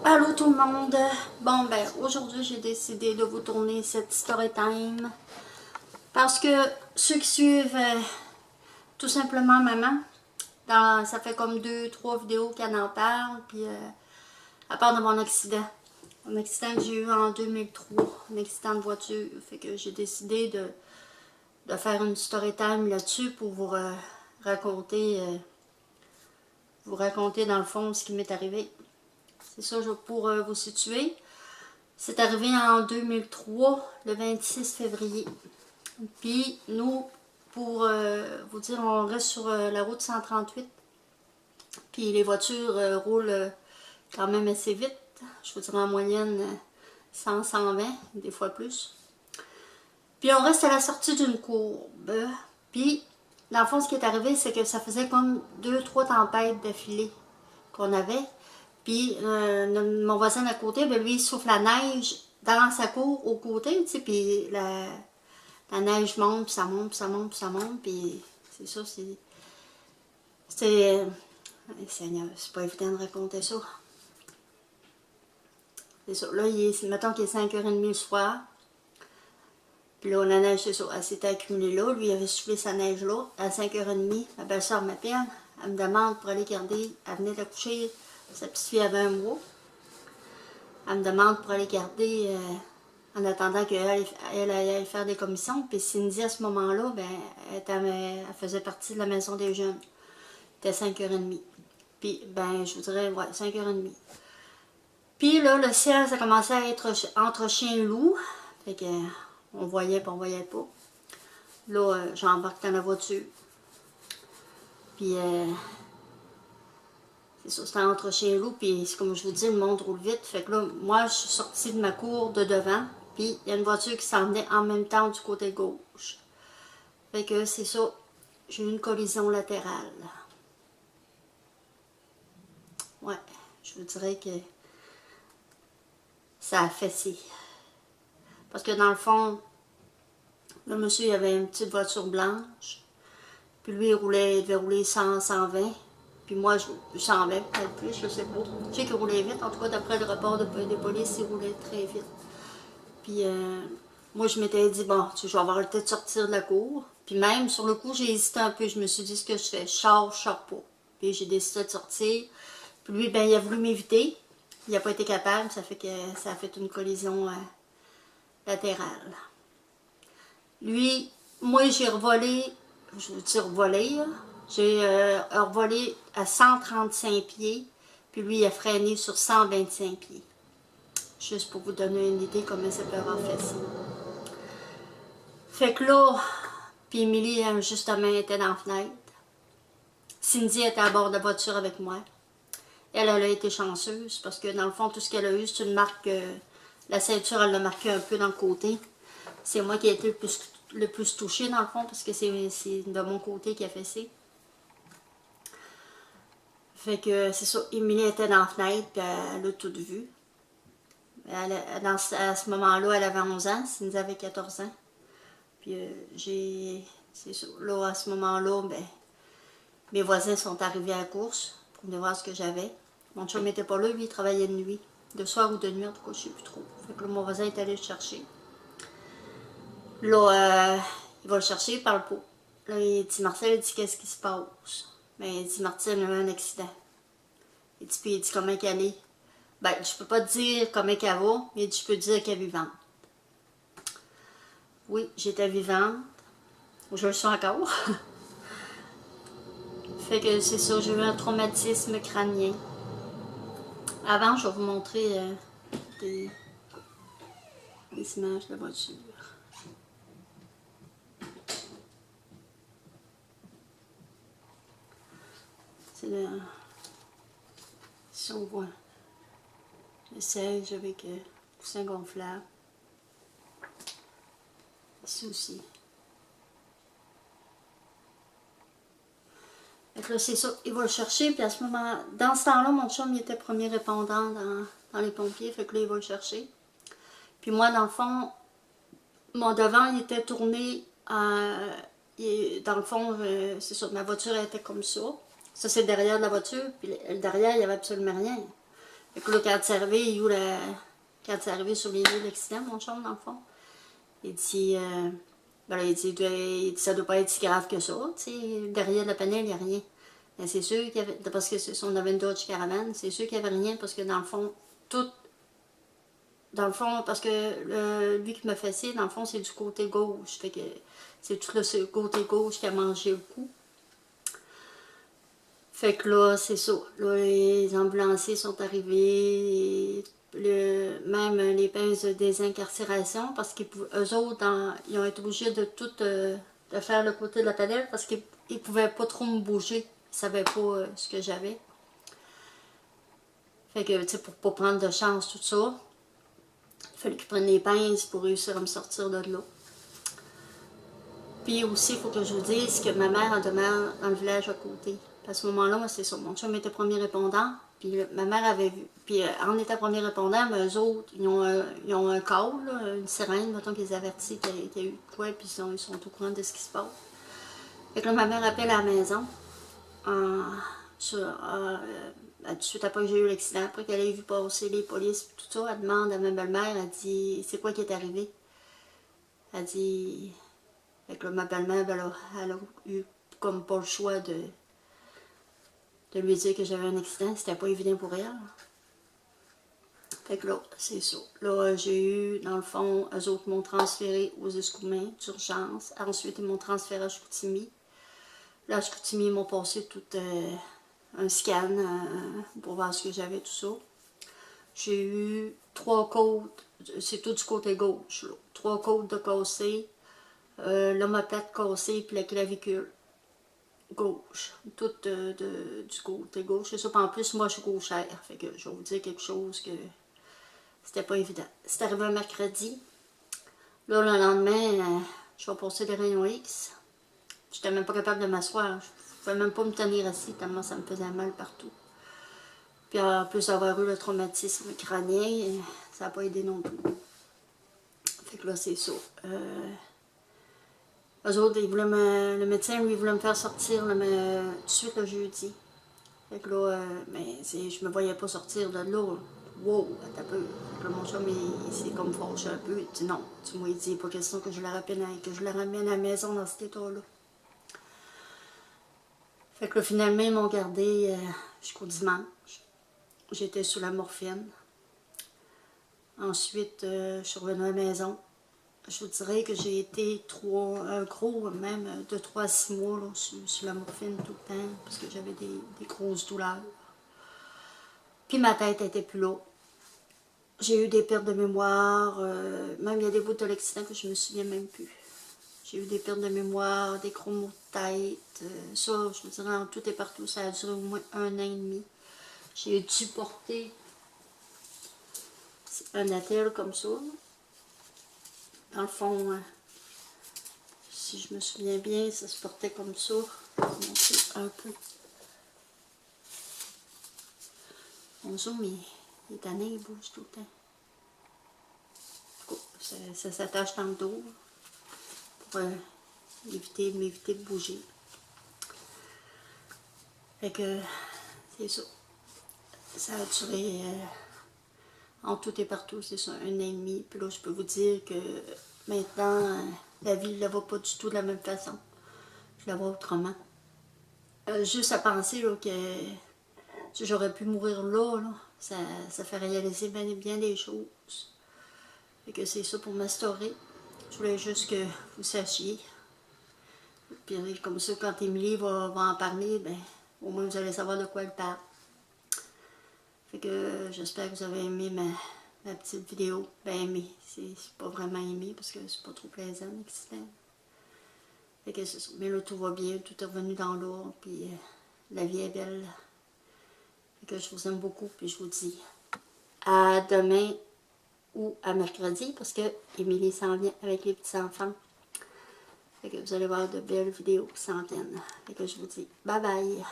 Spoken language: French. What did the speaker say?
Allô tout le monde! Bon ben aujourd'hui j'ai décidé de vous tourner cette story time parce que ceux qui suivent tout simplement maman, ça fait comme 2-3 vidéos qu'elle en parle, puis à part de mon accident. Un accident que j'ai eu en 2003, un accident de voiture, fait que j'ai décidé de faire une story time là-dessus pour vous raconter dans le fond ce qui m'est arrivé. C'est ça pour vous situer. C'est arrivé en 2003, le 26 février. Puis nous, pour vous dire, on reste sur la route 138. Puis les voitures roulent quand même assez vite. Je vous dirais en moyenne 100, 120, des fois plus. Puis on reste à la sortie d'une courbe. Puis, dans le fond, ce qui est arrivé, c'est que ça faisait comme 2-3 tempêtes d'affilée qu'on avait. Puis mon voisin d'à côté, ben, lui, il souffle la neige dans sa cour au côté, tu sais, puis la neige monte, puis ça monte, puis ça monte, puis ça monte, puis c'est ça, c'est Seigneur, c'est pas évident de raconter ça. C'est ça, là, mettons qu'il est 5h30 le soir, puis là, la neige, c'est ça, elle s'était accumulée là, lui, il avait soufflé sa neige là, à 5h30, ma belle-soeur m'appelle, elle me demande pour aller garder, elle venait d'accoucher, sa petite fille avait 1 mois. Elle me demande pour aller garder en attendant qu'elle aille faire des commissions. Puis Cindy, à ce moment-là, ben, elle faisait partie de la maison des jeunes. C'était 5h30. Puis, ben, je vous dirais, ouais, 5h30. Puis là, le ciel, ça commençait à être entre chien et loup. Fait que, on voyait puis on voyait pas. Là, j'embarque dans la voiture. Puis, c'est ça, c'était entre chien et loup, puis comme je vous dis, le monde roule vite. Fait que là, moi, je suis sortie de ma cour de devant, puis il y a une voiture qui s'en venait en même temps du côté gauche. Fait que c'est ça, j'ai eu une collision latérale. Ouais, je vous dirais que ça a fessé. Parce que dans le fond, le monsieur, il avait une petite voiture blanche, puis lui, il devait rouler 100, 120. Puis moi, je 120, peut-être plus, je sais pas. Je sais qu'il roulait vite. En tout cas, d'après le rapport des polices, il roulait très vite. Puis moi, je m'étais dit, bon, tu sais, je vais avoir le temps de sortir de la cour. Puis même, sur le coup, j'ai hésité un peu. Je me suis dit, ce que je fais, je sors pas. Puis j'ai décidé de sortir. Puis lui, ben, il a voulu m'éviter. Il n'a pas été capable. Ça fait que ça a fait une collision latérale. Lui, moi, j'ai revolé, je vous dis revolé, j'ai revolé à 135 pieds, puis lui, il a freiné sur 125 pieds. Juste pour vous donner une idée comment ça peut avoir fait ça. Fait que là, puis Émilie, justement, était dans la fenêtre. Cindy était à bord de la voiture avec moi. Elle a été chanceuse, parce que dans le fond, tout ce qu'elle a eu, c'est une marque, la ceinture, elle l'a marqué un peu dans le côté. C'est moi qui ai été le plus touchée dans le fond, parce que c'est de mon côté qui a fessé. Fait que c'est ça, Émilie était dans la fenêtre, puis elle a tout vu. À ce moment-là, elle avait 11 ans, Cindy avait 14 ans. Puis c'est ça, là, à ce moment-là, ben, mes voisins sont arrivés à la course pour venir voir ce que j'avais. Mon chum n'était pas là, lui, il travaillait de nuit. De soir ou de nuit, en tout cas, je ne sais plus trop. Fait que là, mon voisin est allé le chercher. Là, il va le chercher, il parle pas. Là, il dit, Marcel, il dit, qu'est-ce qui se passe? Ben, il dit, Martine, il a eu un accident. Il dit, puis il dit, comment qu'elle est? Ben, je peux pas te dire comment qu'elle va, mais je peux te dire qu'elle est vivante. Oui, j'étais vivante. Je le suis encore. Fait que c'est ça, j'ai eu un traumatisme crânien. Avant, je vais vous montrer des images de la voiture. C'est le... Si on voit le siège avec coussin gonflable. Ici aussi. Fait que là, c'est ça, il va le chercher, puis à ce moment, dans ce temps-là, mon chum, il était premier répondant dans les pompiers, fait que là, il va le chercher. Puis moi, dans le fond, mon devant, il était tourné, dans le fond, c'est ça, ma voiture était comme ça. Ça, c'est derrière de la voiture, puis derrière, il n'y avait absolument rien. Fait que là, quand c'est arrivé, quand c'est arrivé sur les lieux de l'accident, mon chum, dans le fond, il dit, ben là, il dit, ça doit pas être si grave que ça, tu sais, derrière la panel, il n'y a rien. Mais c'est sûr qu'il y avait, parce que on avait une Dodge Caravan, c'est sûr qu'il n'y avait rien, parce que dans le fond, dans le fond, parce que lui qui m'a fessé, dans le fond, c'est du côté gauche, fait que c'est tout le côté gauche qui a mangé le coup. Fait que là, c'est ça. Là, les ambulanciers sont arrivés, même les pinces de désincarcération, parce qu'eux autres, ils ont été obligés de tout de faire le côté de la panel, parce qu'ils ne pouvaient pas trop me bouger. Ils ne savaient pas ce que j'avais. Fait que, tu sais, pour pas prendre de chance, tout ça, il fallait qu'ils prennent les pinces pour réussir à me sortir de là. Puis aussi, il faut que je vous dise que ma mère demeure dans le village à côté. À ce moment-là, moi, c'est ça. Mon chum était premier répondant. Puis ma mère avait vu. Puis en étant premier répondant, mais eux autres, ils ont un call, là, une sirène, mettons qu'ils avertissent qu'il y a eu quoi, puis ils sont au courant de ce qui se passe. Fait que là, ma mère appelle à la maison. Tout de suite après que j'ai eu l'accident, après qu'elle ait vu passer les polices, tout ça, elle demande à ma belle-mère, elle dit, c'est quoi qui est arrivé? Elle dit, fait que là, ma belle-mère, elle a eu comme pas le choix de lui dire que j'avais un accident. C'était pas évident pour elle. Fait que là, c'est ça. Là, j'ai eu, dans le fond, eux autres m'ont transféré aux Escoumins d'urgence. Ensuite, ils m'ont transféré à Chicoutimi. Là, à Chicoutimi, ils m'ont passé tout un scan pour voir ce que j'avais, tout ça. J'ai eu 3 côtes, c'est tout du côté gauche, là. 3 côtes de cassées, l'omoplate cassée, puis la clavicule gauche, tout du côté gauche. C'est ça, en plus, moi, je suis gauchère, fait que je vais vous dire quelque chose que c'était pas évident. C'est arrivé un mercredi. Là, le lendemain, je vais passer les rayons X. J'étais même pas capable de m'asseoir. Je pouvais même pas me tenir assis tellement ça me faisait mal partout. Puis en plus d'avoir eu le traumatisme crânien, ça n'a pas aidé non plus. Fait que là, c'est ça. Eux autres, le médecin, lui, il voulait me faire sortir tout de suite le jeudi. Fait que là, mais je me voyais pas sortir de là. Wow, attends un peu. Fait que là, mon chum, il s'est comme fâché un peu. Il dit non, tu m'as dit, pas question que je la ramène à la maison dans cet état-là. Fait que là, finalement, ils m'ont gardé jusqu'au dimanche. J'étais sous la morphine. Ensuite, je suis revenue à la maison. Je vous dirais que j'ai été même de 3 à 6 mois là, sur la morphine tout le temps, parce que j'avais des grosses douleurs. Puis ma tête n'était plus là. J'ai eu des pertes de mémoire, même il y a des bouts de l'accident que je me souviens même plus. J'ai eu des pertes de mémoire, des gros maux de tête, ça, je vous dirais, en tout et partout, ça a duré au moins 1 an et demi. J'ai dû porter un attel comme ça. Dans le fond, si je me souviens bien, ça se portait comme ça. Je vais vous montrer un peu. Mon zoom, il est tanné, il bouge tout le temps. Ça s'attache dans le dos pour m'éviter de bouger. Fait que c'est ça. Ça a duré en tout et partout, c'est ça, 1 an et demi. Puis là, je peux vous dire que maintenant, la vie ne va pas du tout de la même façon. Je la vois autrement. Juste à penser là, que j'aurais pu mourir là, ça fait réaliser bien des choses. Et que c'est ça pour m'instaurer. Je voulais juste que vous sachiez. Puis comme ça, quand Émilie va en parler, ben, au moins vous allez savoir de quoi elle parle. Fait que j'espère que vous avez aimé ma petite vidéo. Ben aimé, c'est pas vraiment aimé parce que c'est pas trop plaisant l'accident. Fait que c'est ça. Mais là tout va bien, tout est revenu dans l'ordre, puis la vie est belle. Fait que je vous aime beaucoup, puis je vous dis à demain ou à mercredi parce que Émilie s'en vient avec les petits enfants. Fait que vous allez voir de belles vidéos qui s'en viennent. Fait que je vous dis bye bye.